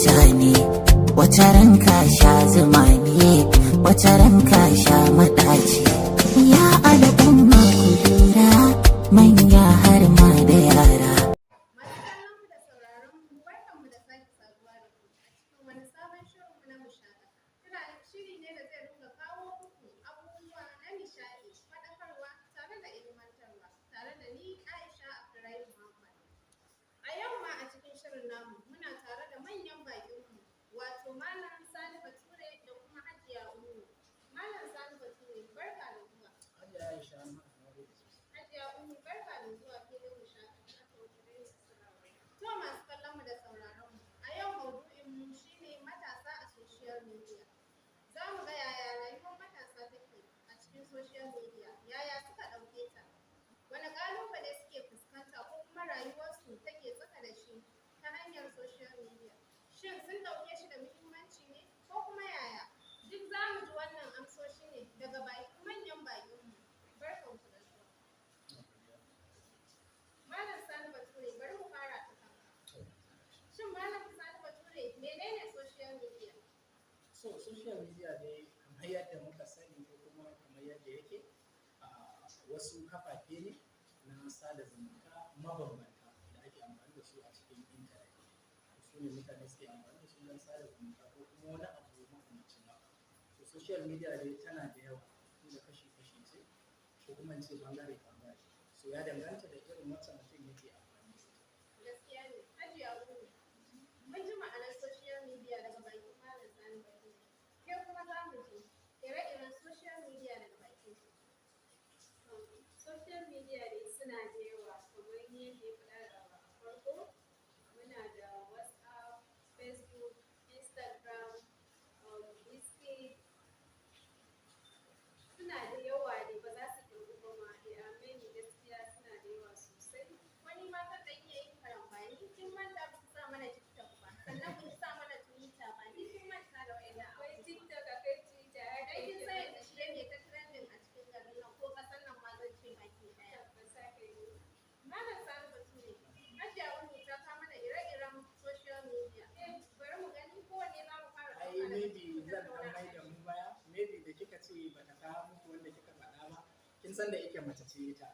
mutane, wata ranka sha zuma ne, wata ranka sha maɗaci. Ya al'umma ku lura, manya har ma da yara. Wani sabon shirinmu na Masata. Shiri ne da zai ringa kawo muku abubuwa na nishaɗi, faɗakarwa tare da ilmantarwa, tare da ni Aisha Abdullahi Muhammad. A yau ma a cikin shirin namu muna tare da manyan baƙinmu, wato Malam Sani Bature da kuma Hajiya Ummu. Malam Sani Bature, barka da zuwa. Hajiya Aisha, Hajiya Ummu, barka da zuwa filin Masata. To masu kallon mu da sauraron mu, a yau maudu'in mu shine matasa a social media. Za mu ga yaya rayuwar matasa take a cikin social media, yaya suka ɗauke ta, wani ƙalubale suke fuskanta ko kuma rayuwarsu take tsaka da shi ta hanyar social media. Shin sun ɗauke shi da muhimmanci ne ko kuma yaya? Duk za mu ji wannan amsoshi ne daga manyan baƙinmu. Barkanku da zuwa. Malam Sani Bature, bari mu fara ta kanka. Shin Malam Sani Bature, menene social media? Social media dai kamar yadda muka sani ko kuma kamar yadda yake wasu kafafe ne na sada zumunta mabambanta da ake amfani da su a cikin intanet. Su ne mutane suke amfani da su don sada zumunta ko kuma wani abu makamancin haka. Social media dai tana da yawa, inda kashi-kashi ce ko kuma in ce bangare-bangare. Ya danganta da irin wacce mutum yake amfani da ita. Gaskiya ne. Hajiya Ummu, mun ji ma'anar social media daga bakin Malam Sani Bature. Ke kuma za mu ji ire-iren social media daga bakin su. Social media dai suna da yawa kamar yadda ya faɗa a farko. Muna da WhatsApp, Facebook, Instagram, Whisky. Suna da yawa ne, ba za su kirgu ba ma. Ameni gaskiya suna da yawa sosai. Wani ma kan da iya yin karambani, kin manta ba ku sa mana TikTok ba, sannan kun sa mana Twitter ba, ni kin manta da wa'annan Akwai TikTok, akwai Twitter, har da kin san yadda shi ne ta trending a cikin garin nan ko kasan nan ma zan ce baki ɗaya. Malam Sani Bature, Hajiya Ummu ta kawo mana ire-iren social media. Bari mu gani kowanne za mu fara Ai maybe zan ɗan mai da mu baya, maybe da kika ce ba ta kawo muku wanda kika faɗa ba, kin san da yake mace ce ita.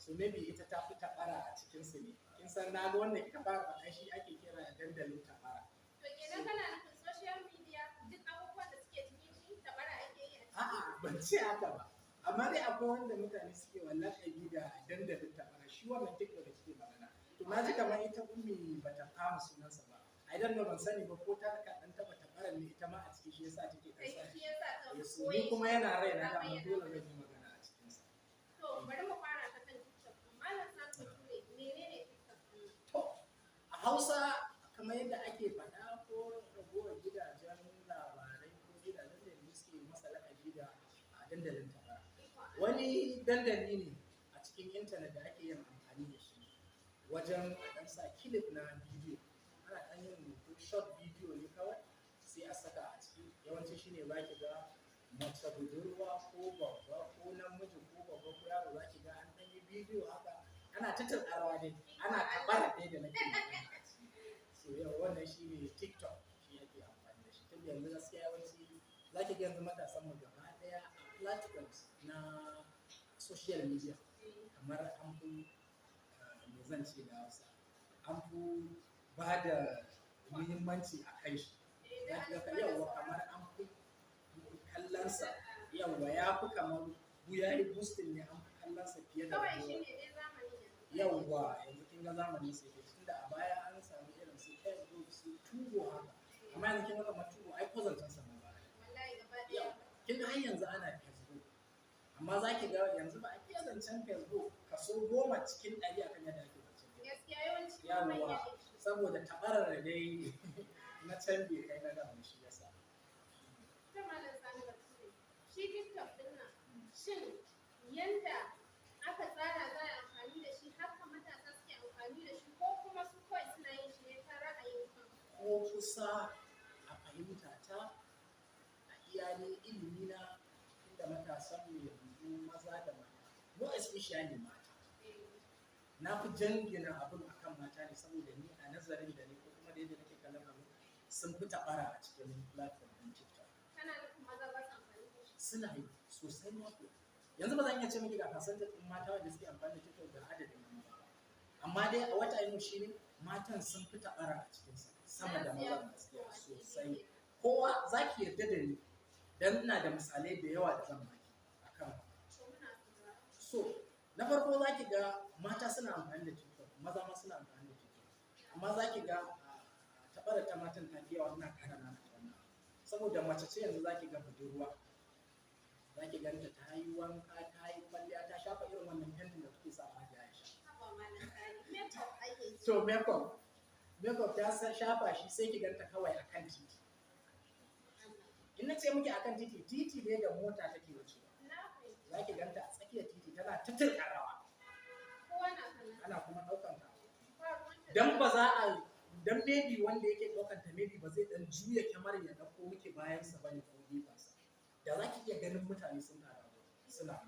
So maybe ita ta fi taɓara a cikinsu ne. Kin san na ga wanda kika fara faɗa shi ake kira dandalin taɓara. To kenan kana nufin social media duk abubuwan da suke cikin shi taɓara ake yi a ciki? A'a, ban ce haka ba. Amma dai akwai wanda mutane suke wallaƙabi da dandalin taɓara. Shi wannan TikTok da kike magana. To na ji kamar ita Ummi ba ta kama sunansa ba. I don't know, ban sani ba ko ta ɗan taɓa taɓarar ne ita ma a ciki shi yasa take ɗan Shi yasa ta koyi. Ni kuma yana raina da mun dole zan yi magana a cikinsa. To bari mu fara ta kan TikTok. Malam Sani Bature, menene TikTok ɗin? To a Hausa kamar yadda ake faɗa ko ragowar gidajen labarai ko gidajen da suke masa lakabi da dandalin taɓara. Wani dandali ne a cikin intanet da ake yin amfani da shi wajen ɗan sa kilif na bidiyo. Ana ɗan yin short bidiyo ne kawai sai a saka a ciki. Yawanci shine za ki ga mace budurwa ko babba ko namiji ko babba ko yaro za ki ga an ɗan yi bidiyo haka ana ta tararawa dai ana taɓara dai da nake magana a ciki. So yau wannan shine TikTok shi yake amfani da shi. Tun yanzu gaskiya yawanci za ki ga yanzu matasan mu gaba ɗaya a platforms na social media kamar an fi me zan ce da Hausa an fi ba da muhimmanci a kai shi. Za ki ga yawwa kamar an fi kallonsa yawwa ya fi kamar ya yi boosting ne an fi kallonsa fiye da Kawai shi ne dai zamani yanzu. yawwa yanzu kin ga zamani sai ke tunda a baya an samu irin su Facebook su Tugo haka amma yanzu kin ga kamar Tugo ai kozantan sa ba Wallahi gaba ɗaya. kin ga har yanzu ana Facebook amma za ki ga yanzu ba a iya zancen Facebook kaso 10 cikin 100 akan yadda ake zancen Gaskiya yawanci ma manya yawwa ne. saboda tabarar da dai na can bai kai na da shi yasa. Ta Malam Sani Bature, shi TikTok ɗin nan, shin yanda aka tsara za a yi amfani da shi haka matasa suke amfani da shi ko kuma su kawai suna yin shi ne ta ra'ayin kansu? Ko kusa a fahimta ta a iyalin ilimi na inda matasan mu yanzu maza da mata, mu especially mata. Na fi jangina abin akan mata ne saboda ni a nazarin da ni ko kuma da yadda nake kallon abin sun fi taɓara a cikin platform ɗin TikTok. Kana nufin maza ba su amfani da shi? Suna yi sosai ma kuwa. Yanzu ba zan iya ce miki ga percentage ɗin mata wanda suke amfani da TikTok da adadin maza ba. Amma dai a wata yin shi ne matan sun fi taɓara a cikinsa sama da mazan gaskiya sosai. Kowa za ki yarda da ni don ina da misalai da yawa da zan baki a kan. So, na farko za ki ga mata suna amfani da TikTok, maza ma suna amfani da TikTok. Amma za ki ga taɓara ta matan ta fi yawa ina ƙara na wannan. Saboda mace ce yanzu za ki ga budurwa. Za ki ganta ta yi wanka, ta yi kwalliya, ta shafa irin wannan fentin da kuke sa a ya sha. So, makeup ta shafa shi sai ki ganta kawai a kan titi. In na ce muke a kan titi ne da mota take wucewa. Za ki ganta a tsakiyar titi tana tutur rawa. Ana kuma ɗaukan ta. Dan ba za a dan maybe wanda yake ɗaukan ta maybe ba zai dan juya kyamar ya ɗauko muke bayansa bane ko gefensa. Da za ki iya ganin mutane suna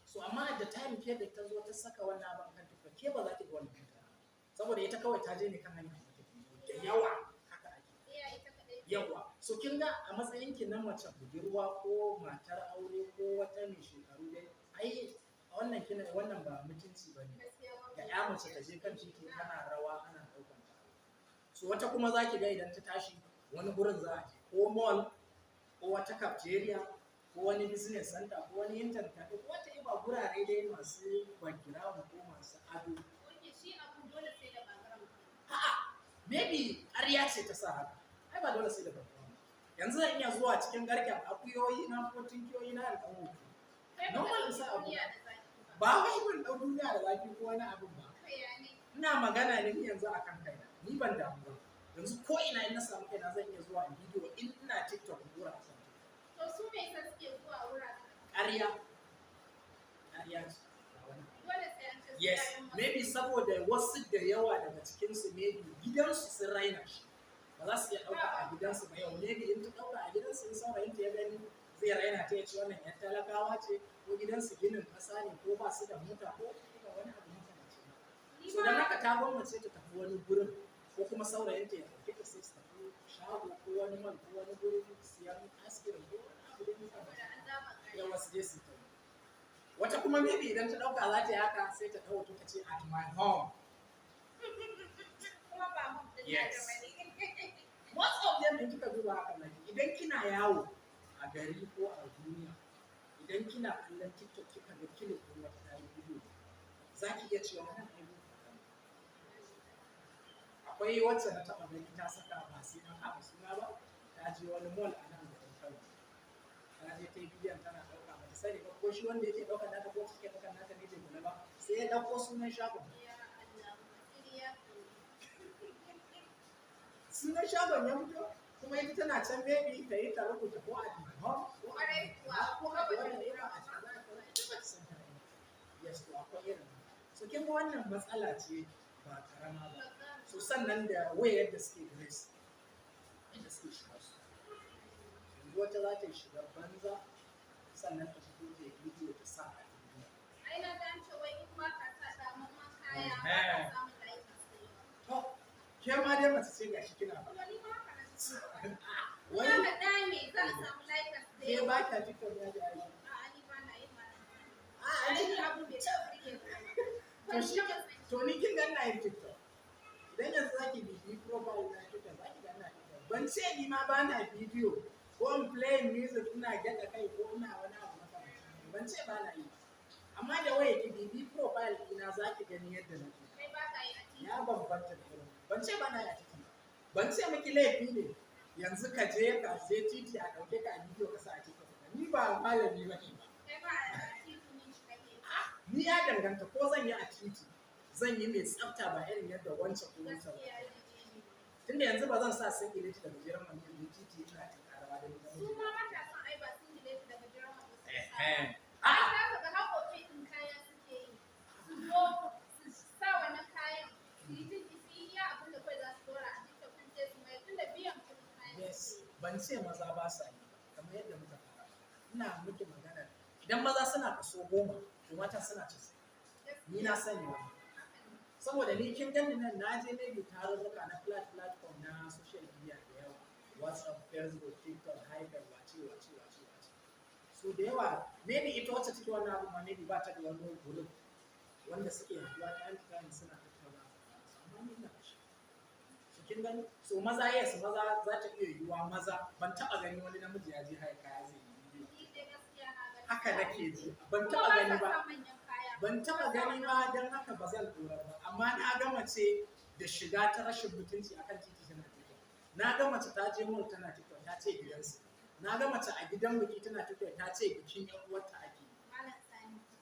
so amma at the time ke da ta zo ta saka wannan abin kan TikTok ke ba za ki ga wannan mutane saboda ita kawai ta je ne kan hanyar da yawa haka ake yawa so kin ga a matsayin ki na mace budurwa ko matar aure ko wata mai shekaru dai ai wannan ba mutunci bane ga ya mace ta je kan titi tana rawa ana daukan ta so wata kuma za ki ga idan ta tashi wani gurin za a je ko mall ko wata cafeteria ko wani business center ko wani internet cafe ko wata iba gurare dai masu background ko masu ado. Shi abu dole sai da background. A'a, maybe ƙarya ce ta sa haka. Ai ba dole sai da background. Yanzu zan iya zuwa cikin garken akuyoyi na ko tinkiyoyi na da hutu. Normal sa abu. Ba wai ban dau duniya da zafi ko wani abu ba. Ina magana ne yanzu akan kaina. Ni ban damu ba. Yanzu ko ina in na samu kaina zan iya zuwa in bidiyo in ina TikTok gura a to su me yasa suke zuwa wuraren ƙarya ce dole sai an ce yes maybe saboda wasu da yawa daga cikinsu maybe gidansu sun raina shi ba za su iya ɗauka a gidansu ba yau maybe in ta ɗauka a gidansu in saurayinta ya gani zai raina ta ya ce wannan yan talakawa ce ko gidansu ginin ƙasa ne ko ba su da mota ko wani abu makamancin so don haka ta gwamnati ta tafi wani gurin ko kuma saurayinta ya ɗauke ta sai su tafi shago ko wani man ko wani gurin siyan askirin ko wani abu da muka yawa su je su tafi wata kuma maybe idan ta ɗauka za ta yi haka sai ta ɗauka ta ce at my home kuma ba mu da yes most of them in kika duba haka nan idan kina yawo a gari ko a duniya idan kina kallon TikTok kika ga kile ko wata ta yi bidiyo za ki iya cewa wannan abu akwai wacce na taɓa gani ta saka ba sai an haɗa suna ba ta je wani mall a nan da Kano ta je ta yi bidiyon tana ɗauka ba ta sani ba ko shi wanda yake ɗaukar nata ko suke ɗaukar nata ne bai kula ba sai ya ɗauko sunan shagon sunan shagon ya fito kuma ita tana can baby ta yi ta rubuta ko a home ko a wani irin a can za ta ita ba ta san ta yes to akwai irin so kin ga wannan matsala ce ba karama ba so sannan da wayar da suke grace inda suke shiga su yanzu wata za ta yi shigar banza sannan ta fito ta yi bidiyo ta sa a duniya ai na dan ce wai in ba ka sa da mamman kaya ba ka samu laifin to ke ma dai mace ce gashi kina ba wani ma ka wani ka dai me za a samu laifin ke ba ka TikTok ya ji aiki a ni ba na yin ma a ni abun bai ta burge to shi to ni kin ga ina yin TikTok idan yanzu zaki bibi profile na TikTok zaki ga ina TikTok ban ce ni ma ba na bidiyo ko in play music ina gyaɗa kai ko ina wani abu makamancin ban ce ba na yi amma da waya ki bibi profile ina zaki gani yadda nake kai ba ka yi a cikin ya bambanta da irin ban ce ba na yi a ciki ban ce miki laifi ne yanzu ka je titi a ɗauke ka a bidiyo ka sa a TikTok ni ba malami ba ne ba kai ba a cikin shi kake ni ya danganta ko zan yi a titi zan yi mai tsafta ba irin yadda wancan ko wancan tunda yanzu ba zan sa singileti da gajeren wani yanzu titi ina cin karawa da mutane su ma matasan ai ba singileti da gajeren wani su eh sa ai za ka ga haƙoƙi ɗin kaya suke yi su zo su sa wannan kayan su yi jin isi iya abin da kawai za su dora a TikTok ɗin sai su mai tunda biyan kuɗin kayan yes ban ce maza ba sa yi kamar yadda muka fara ina miki magana idan maza suna kaso 10 to mata suna 90 ni na sani ba saboda ni kin gani nan na je maybe tarurruka na platform na social media da yawa, WhatsApp, Facebook, TikTok, Hyper, wace. So da yawa maybe ita wacce take wannan abu ma maybe ba ta da wani group wanda suke haɗuwa ta time suna tattauna amma ni na shi. So kin gani so maza maza za ta iya yiwuwa maza ban taɓa gani wani namiji ya je haika kaya zai yi haka nake ji ban taɓa gani ba don haka ba zan dora ba amma na ga mace da shiga ta rashin mutunci akan titi tana TikTok, na ga mace ta je mall tana TikTok ta ce gidansu, na ga mace a gidan biki tana TikTok ta ce bikin yan uwarta ake.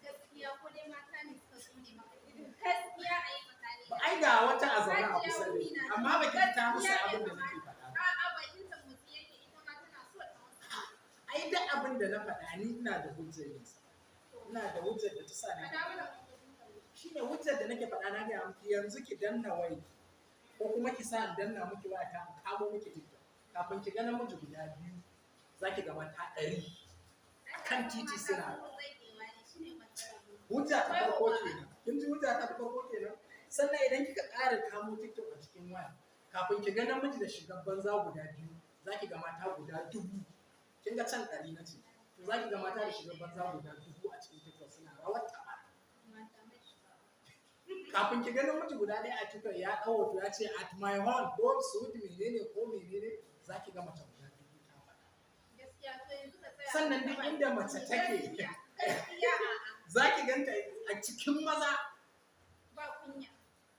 Gaskiya ko dai mata ne suka so ne maka gaskiya a yi tsakani. Ba ai ga wata a zaune a kusa da ni amma ba ki ta musu abin da nake faɗa ba. A'a ba in ta mutsi yake ita ma tana so ta masa. Ai duk abin da na faɗa ni ina da hujjar yin sa. Ina da hujjar da ta sa ni. Shi ne hujjar da nake faɗa na ga miki yanzu ki danna wai ko kuma ki sa in danna miki waya ta kamo miki TikTok kafin ki ga namiji guda biyu zaki ga mata 100 kan titi suna hujja ta farko kenan. Kin ji hujja ta farko kenan. Sannan idan kika ƙara kamo TikTok a cikin waya kafin ki ga namiji da shigar banza guda biyu zaki ga mata guda 1000. Kin ga can 100 na ce. To zaki ga mata da shigar banza guda 1000 a cikin TikTok suna rawar taba. Kafin ki ga namiji guda ɗaya a TikTok ya ɗau hoto ya ce at my home ko su menene zaki ga mata guda 1000 ta faɗa. Sannan duk inda mace take za ki ganta a cikin maza ba kunya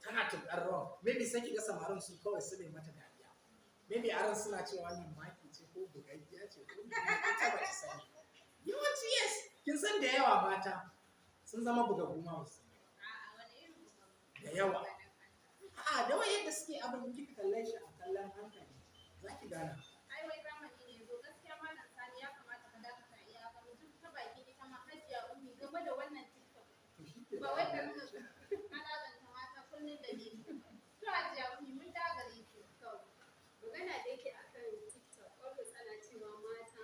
tana tukar rawa maybe sai ki ga samarin su kawai su ne mata dariya maybe aran suna cewa wannan maki ce ko bugaggiya ce ko ta ba ta sani yawanci yes kin san da yawa mata sun zama bugaggu ma wasu da yawa da wai yadda suke abin kika kalle shi a kallon hankali za ki gana ai wai zamani ne zo gaskiya malam Sani ya kamata ka dakata iya ka mutum ta baki ita ma hajiya ummi game da wannan TikTok ba wai ka nuna alazanta mata kullum da ni to hajiya ummi mun dagare ki To, magana da yake akan TikTok, always ana cewa mata.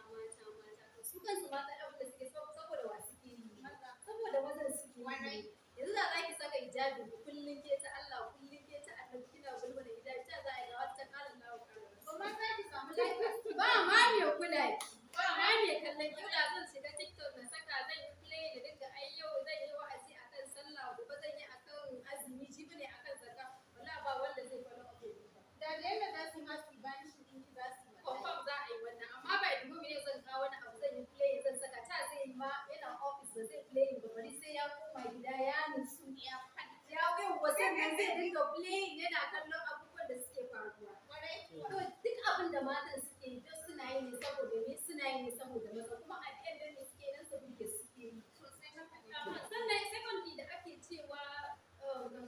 To su kansu mata ɗan da suke saboda wa suke yi. Saboda mazan suke yi. Yanzu da za ki saka hijabi kullum ke ta Allah, kullum ke ta Annabi kina bulbula hijabi ta za a ga wata kalan lawo kalan. ba za ki samu lafiya Ba ma me kula ki. Ba ma me kallon ki. Da zan shiga TikTok na saka zan yi play da dinga ai yau zan yi wa'azi akan sallah, gobe zan yi akan azumi, jibi ne akan zakka. Wallahi ba wanda zai follow up ba. da yadda za su yi ma su bayan shi ɗin za su yi Confirm za a yi wannan amma ba da ne zan kawo wani abu zan yi play zan saka ta zai yi ma yana office ba zai play ba bari sai ya koma gida ya nutsu ya fada ya ga wasan nan zai dinga play yana kallon abubuwan da suke faruwa to duk abin da matan suke yi duk suna yi ne saboda me suna yi ne saboda maza kuma a ɗayan da ne suke nan saboda suke yi sosai na faɗi sannan secondly da ake cewa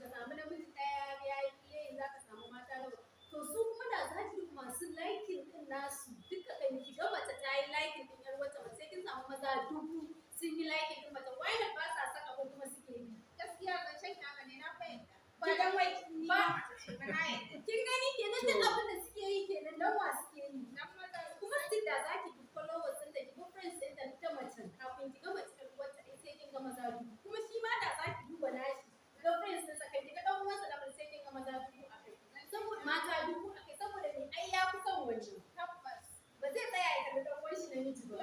ka samu namiji ɗaya ya yi play za ka samu mata nawa to su kuma da za ki masu liking din nasu duka kan ki ga mace ta yi liking din yar wata mace kin samu maza 1000 sun yi liking din mace why not ba sa saka ko kuma suke yi gaskiya zancen ki haka ne na fahimta ba dan wai ba ba kin gani kenan duk abin da suke yi kenan dan wa suke yi dan maza kuma still da za ki bi followers din da ki bi friends din da ta mace kafin ki ga mace yar wata sai kin ga maza 1000 kuma shi ma da za ki duba nashi ga friends din sa kai ki ga dan uwansa da mace sai kin ga maza 1000 akai saboda mata 1000 akai saboda me ai ya fi son wannan tabbas ba zai tsaya ya kalli dan uwan shi namiji ba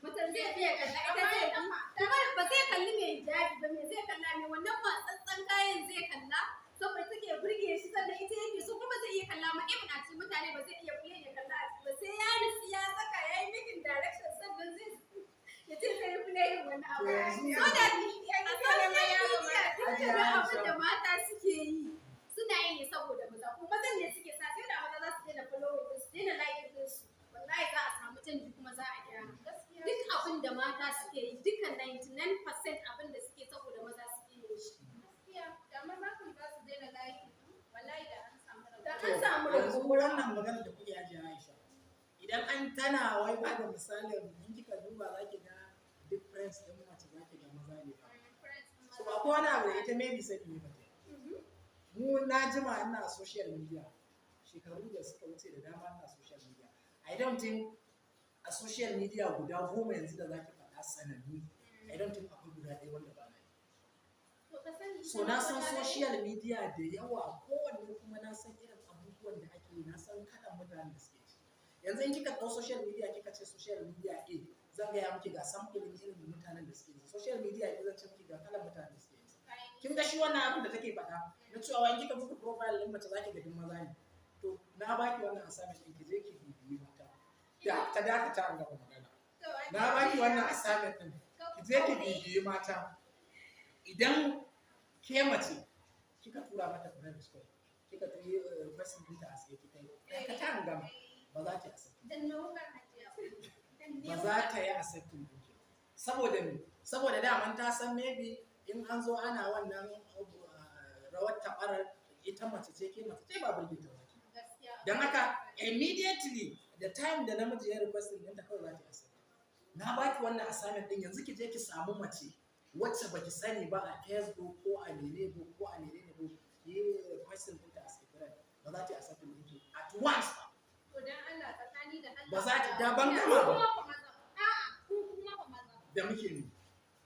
mutum zai iya kalla ita zai kuma ba zai kalli mai hijabi ba me zai kalla me wannan matsatsan kayan zai kalla saboda take burge shi sannan ita yake so kuma zai iya kalla ma ibn a cikin mutane ba zai iya kulle ya kalla a ciki ba sai ya nufi ya saka ya yi making direction sannan zai ya ce sai play wani abu so da a social media dukkan abin da mata suke yi suna yi ne saboda maza kuma mazan ne suke sa sai da maza za su daina follow su daina like din su wallahi za a samu canji kuma za a gyara duk abin da mata suke yi dukkan 99% abin da suke saboda maza suke yi shi gaskiya da maza kun za su daina layi wallahi da an samu da an samu yanzu wannan magana da kuke ajiye Aisha idan an tana wai ba da misalin in kika duba za ki ga difference din mace za ki ga maza ne ba so ba ko wani abu da ita maybe sai ne ba mu na jima ina social media shekaru da suka wuce da dama ina social media I don't think a social media guda 10 yanzu da zaki faɗa sanannu I don't think akwai guda ɗaya wanda ba na yi to So na san social media da yawa, kowanne kuma na san irin abubuwan da ake yi, na san kalan mutanen da suke ci. Yanzu in kika ɗau social media kika ce social media A, zan gaya miki ga samfurin irin mutanen da suke yi. Social media A zan ce miki ga kalan mutanen da suke yi. Kin ga shi wannan abin da take faɗa na cewa in kika buɗe profile ɗin mace zaki ga duk maza ne. To na baki wannan assignment ɗin ki je ki bibiyi mata. Da ta dakata an gaba magana. Na baki wannan assignment ɗin ki je ki bibiyi mata. Idan ke mace kika tura mata friend request, kika yi request ɗinta a sai kika yi ka ta gama ba za ta yi accept ba za ta yi accept ɗin ki saboda daman ta san maybe in an zo ana wannan rawar tabarar ita mace ce ke mace ce ba burge ta ba don haka immediately the time da namiji ya request ɗinta kawai za ta yi accept. Na baki wannan assignment ɗin yanzu ki je ki samu mace wacce baki sani ba a Facebook ko a menene ko a menene ko yi question ɗinta a secret ba za ta yi accept ɗinki at once ba. To dan Allah tsakani da Allah ba za ta da ban gama ba. Da muke ne.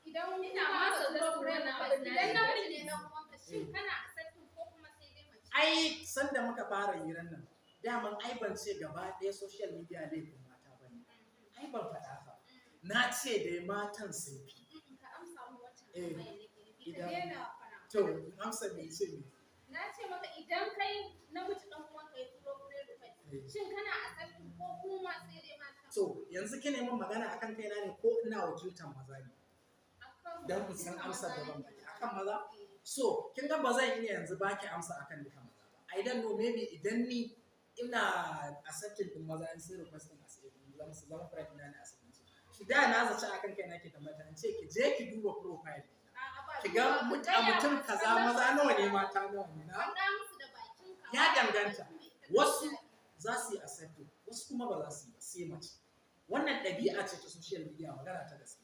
Idan ina masa da sauran abin idan na miji ne dan uwanka shin kana accept ko kuma sai dai mace. Ai sanda muka fara hirar nan daman ai ban ce gaba ɗaya social media laifin mata bane. Ai ban faɗa ba. Na ce dai matan sun fi. Idan to amsa mai ce ne na ce maka idan kai namiji dan uwan ka ya turo friend request shin kana accept ko kuma sai dai mata. To yanzu kina min magana akan kaina ne ko ina wakiltar maza ne dan ku san amsar da ban baki akan maza. So kin ga ba zan iya yanzu baki amsa akan duka maza ba. I don't know maybe idan ni ina accepting din maza in sai request din a zama friend na ne accept shi da na zaci akan kaina ke tambata in ce ki je ki duba profile ki ga mutum kaza maza nawa ne mata nawa ne na ya danganta. Wasu za su yi accept wasu kuma ba za su yi ba sai mace. Wannan ɗabi'a ce ta social media magana ta gaske.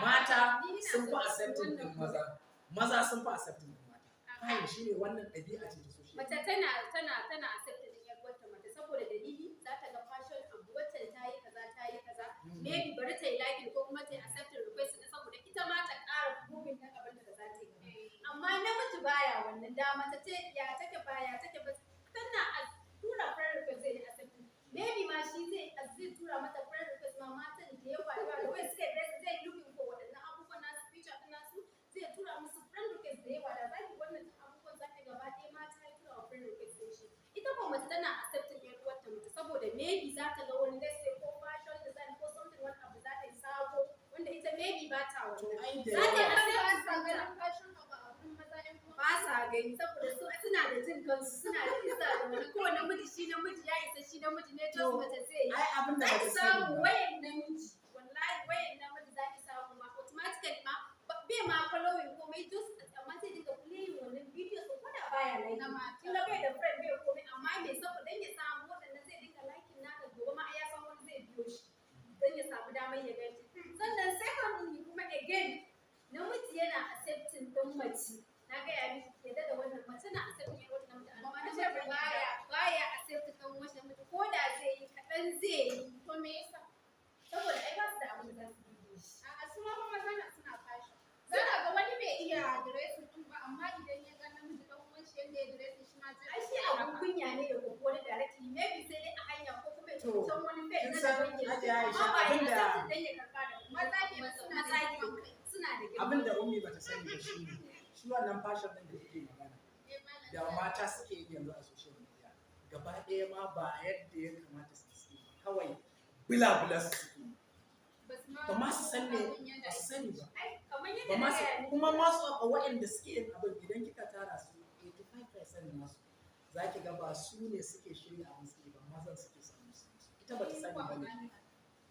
Mata sun fi accepting din maza sun fi accepting din mata. Fahim shi ne wannan ɗabi'a ce ta social media. Mace tana accepting din yar uwarta mace saboda dalili za ta ga fashion abu wacce ta yi kaza maybe bari ta yi like ko kuma ta yi accept request din saboda ita ma ta ƙara moving din abin da za ta yi. Amma namiji baya wannan da mace ce ya take baya take ba tana tura friend request zai yi accept maybe ma shi zai tura mata friend request ma matan da yawa da wai suka zai looking for wadannan abubuwan nasu feature din nasu zai tura musu friend request da yawa da zaki wannan abubuwan zaki gaba ɗaya mata ya tura wa friend request din shi. Ita ko mace tana accepting yar uwarta mace saboda maybe za ta ga wani let's say ko fashion design ko something wani abu za ta yi sabo wanda ita maybe ba ta wannan za ta accept fashion ba sa gani saboda su suna da jin kansu suna da isa da wani ko namiji shi namiji ya isa shi namiji ne to mace sai ai abin da zaki samu wayan namiji wallahi wayan namiji zaki samu ma automatically ma bai ma following komai just amma sai dinga playing wannan video so koda baya like kin ga bai da friend bai komai amma me saboda dan ya samu wadannan zai dinga liking naka gobe ma ya san wani zai biyo shi dan ya samu damar ya gani sannan secondly kuma again namiji yana accepting din mace na ga ya miki yadda da wannan mace na accepting din wannan mace amma namiji baya accepting din wannan mace ko da zai yi kadan zai yi to me yasa saboda ai ba su da abin da za su yi a su ma kuma suna fashion zaka ga wani bai iya dressing din ba amma idan ya ga namiji dan uwan shi yanda ya dressing shi ma zai ai shi abun kunya ne ya gogo wani directly maybe sai dai a hanya ko kuma ya can wani face na da wani abinda dan ya karba da maza ke suna da girma abinda ummi bata sani ba shi ne shi wannan fashion din da take magana da mata suke yi yanzu a social media gaba ɗaya ma ba yadda ya kamata su yi kawai bila su yi ba ma su san ne ba su sani ba ba ma su kuma masu a waɗanda suke yin abin idan kika tara su 85% nasu za ki ga ba su ne suke shirya abin suke ba mazan suke samu su ita ba ta sani ba ne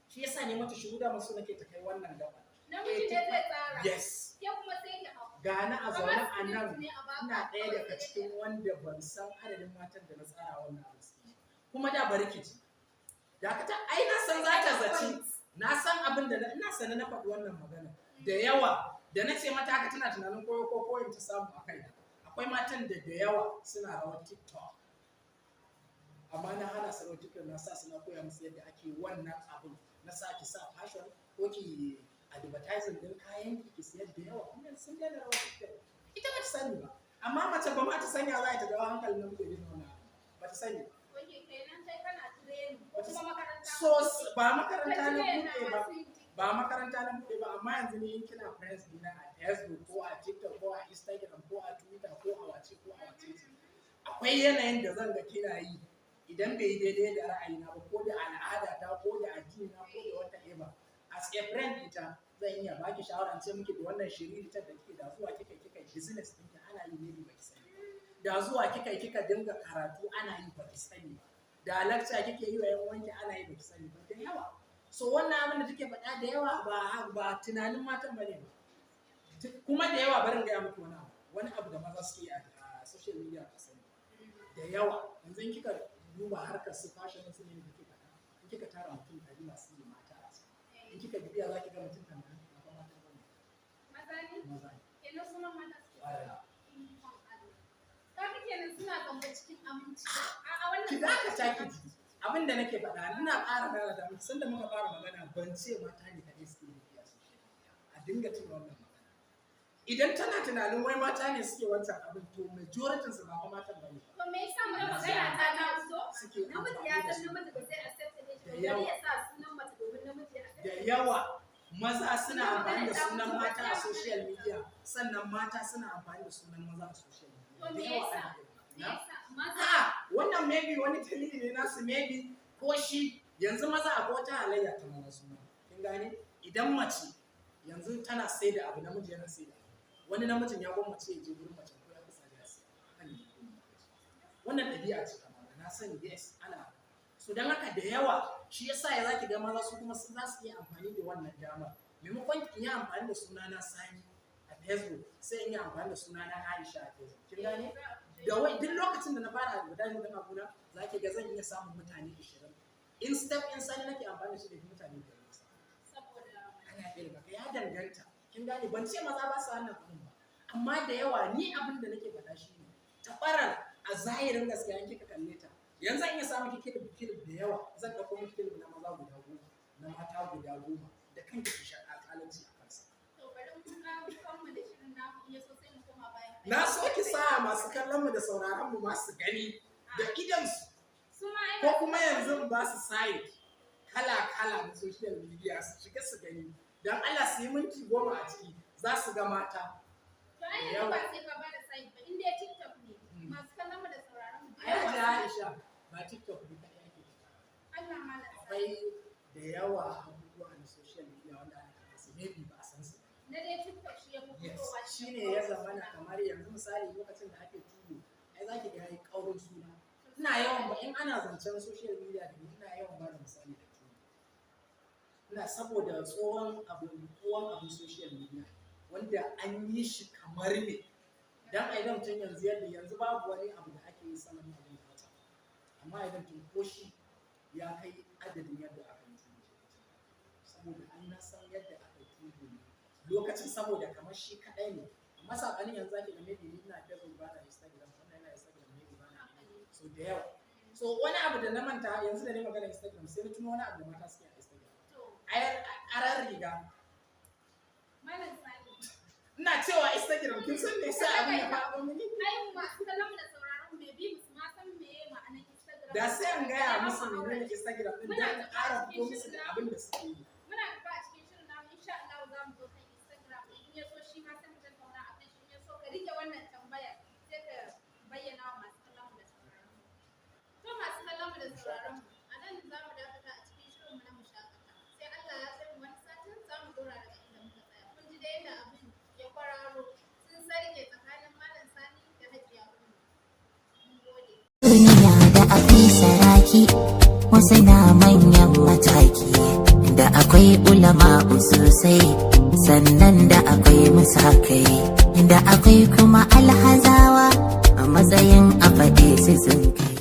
shi yasa ne mata shigo da masu nake ta kai wannan gaba namiji ne zai tsara yes ya kuma sai ya gani a zaune a nan ina ɗaya daga cikin wanda ban san adadin matan da na tsara wannan abu kuma da bari ki ji dakata ai na san za ta zaci na san abin da ina sanin na faɗi wannan magana da yawa da na ce mata haka tana tunanin koyo ko koyin ta samu a kai akwai matan da yawa suna rawar TikTok amma na hana su rawar TikTok na sa suna koya musu yadda ake wannan abin na sa ki sa fashion ko ki advertising din kayan ki siyar da yawa kuma sun daina rawar TikTok ita ba ta sani ba, amma mace ba ma ta sanya za ta dawo hankalin namiji ne wannan ba ta sani. So ba makaranta na buɗe ba, ba makaranta na buɗe ba, amma yanzu ne in kina friends dina a Facebook ko a TikTok ko a Instagram ko a Twitter ko a wace akwai yanayin da zan ga kina yi idan bai daidai da ra'ayina ba ko da al'ada ta ko da addini na ko da wata eba, as a friend ita zan iya baki shawara ce miki da wannan shiri ta da kike da zuwa kika business ɗinki ana yi ne ba ki sani, da zuwa kika dinga karatu ana yi ba ki sani ba, da lecture kike yi wa yan wanki ana yi ba ki sani ba da yawa. So wannan abin da take faɗa da yawa ba tunanin matan bane ba, kuma da yawa barin gaya miki wani abu da maza suke a social media ka sani da yawa. Yanzu kika duba harkar su fashion su ne da kike faɗa, in kika tara mutum ɗari masu yi mata a ciki, in kika bibiya za ki ga mutum kan nan ba mata ba ne. Maza ne. Kenan sunan mata kenan suna zamba cikin aminci. A wannan ki za ka taki abin da nake faɗa, ina ƙara gara da mutum da muka fara magana ban ce mata ne kaɗai suke yi a social media, a dinga tuna wannan magana. Idan tana tunanin wai mata ne suke wancan abin, to majoritin su ba kuma matan ba ne. To me yasa mu magana ta na so? Namiji ya san namiji ba sai accept ne shi, bari ya sa sunan mace domin namiji ya accept. Da yawa maza suna amfani da sunan mata a social media, sannan mata suna amfani da sunan maza a social media. To me yasa? Wannan maybe wani dalili ne nasu, maybe ko shi yanzu maza akwai wata halayya ta maza suna. Kin gane? Idan mace yanzu tana sai da abu, namiji yana sai da abu, wani namijin ya gwammace ya je gurin mace ko ya kusa da yasa. Wannan ɗabi'a ce ta maza, na sani yes ana. So don haka da yawa shi yasa ya zaki ga maza su kuma za su iya amfani da wannan damar. Maimakon in yi amfani da sunana Sani a Facebook, sai in yi amfani da sunana Aisha a Facebook. Kin gane? Da wai duk lokacin da na fara advertising din abuna, za ki ga zan iya samun mutane 20. In step in Sani nake amfani da shi da mutane 20. Saboda ana irin haka ya danganta. Kin gane? Ban ce maza ba su wannan abun ba, amma da yawa ni abin da nake faɗa shi ne tabarar a zahirin gaskiya in kika kalle ta. Yanzu zan iya samun kilif da yawa, zan ɗauko miki kilif na maza guda 10, na mata guda 10, da kanki ki sha alƙalanci a kansa. To bari mun kammala da shirin namu, ya so sai mu koma bayan. Na so ki sa masu kallon mu da sauraron mu masu gani da idansu, ko kuma yanzu ba su site kala-kala na social media su shiga su gani, don Allah su yi minti 10 a ciki za su ga mata. To ai yanzu ba sai ka bada site ba, inda ya TikTok ne masu kallon mu da sauraron mu. Ai Aisha ba TikTok ne kaɗai ake Allah mala. Akwai da yawa abubuwa na social media wanda aka kasa maybe ba a san su. Na dai TikTok shi ya fi fitowa. Shi ne ya zama na kamar yanzu misali lokacin da ake tudu, ai za ki ga yayi ƙaurin suna. Ina yawan ba in ana zancen social media da ina yawan ba da misali da tudu. Ina saboda tsohon abin social media wanda an yi shi kamar ne. Dan a idan tun yanzu babu wani abu da ake yi saman abin da amma idan tun koshi ya kai adadin yadda aka yi tudu. Saboda an san yadda aka yi tudu ne. Lokacin saboda kamar shi kaɗai ne, amma saɓanin yanzu ake da maybe ina Facebook ba na Instagram, wannan yana Instagram maybe ba na so da yawa. So wani abu da na manta yanzu da ne magana Instagram sai na tuno wani abu da mata suke a Instagram. Aran riga. Malam Sani. Ina cewa Instagram kin san me yasa abin ya faɗo mini? Ai masu kallon da sauraron me bi musu ma san meye ma'anar Instagram. Da sai an gaya musu menene Instagram din dan ƙara fito musu da abin da suke yi. Muna ba a cikin shirin namu insha Allah za mu zo kan Instagram in ya so shi ma sai mu tattauna akan shi, in ya so ka rike wannan tambaya sai ka bayyana wa masu kallon da sauraron. To masu kallon da sauraron a nan za mu dakata a cikin shirin mu na mushakata. Sai Allah ya kai mu wani satin za mu dora daga inda muka tsaya. Kun ji da yadda abin ya kwararo sun sarke tsakanin Malam Sani da Hajiya Ummu. Mun gode. Duniya da akwai saraki, wasu na manyan mataki, da akwai ulama'u sosai, sannan da akwai musakai, da akwai kuma alhazawa a matsayin a faɗe su sun kai.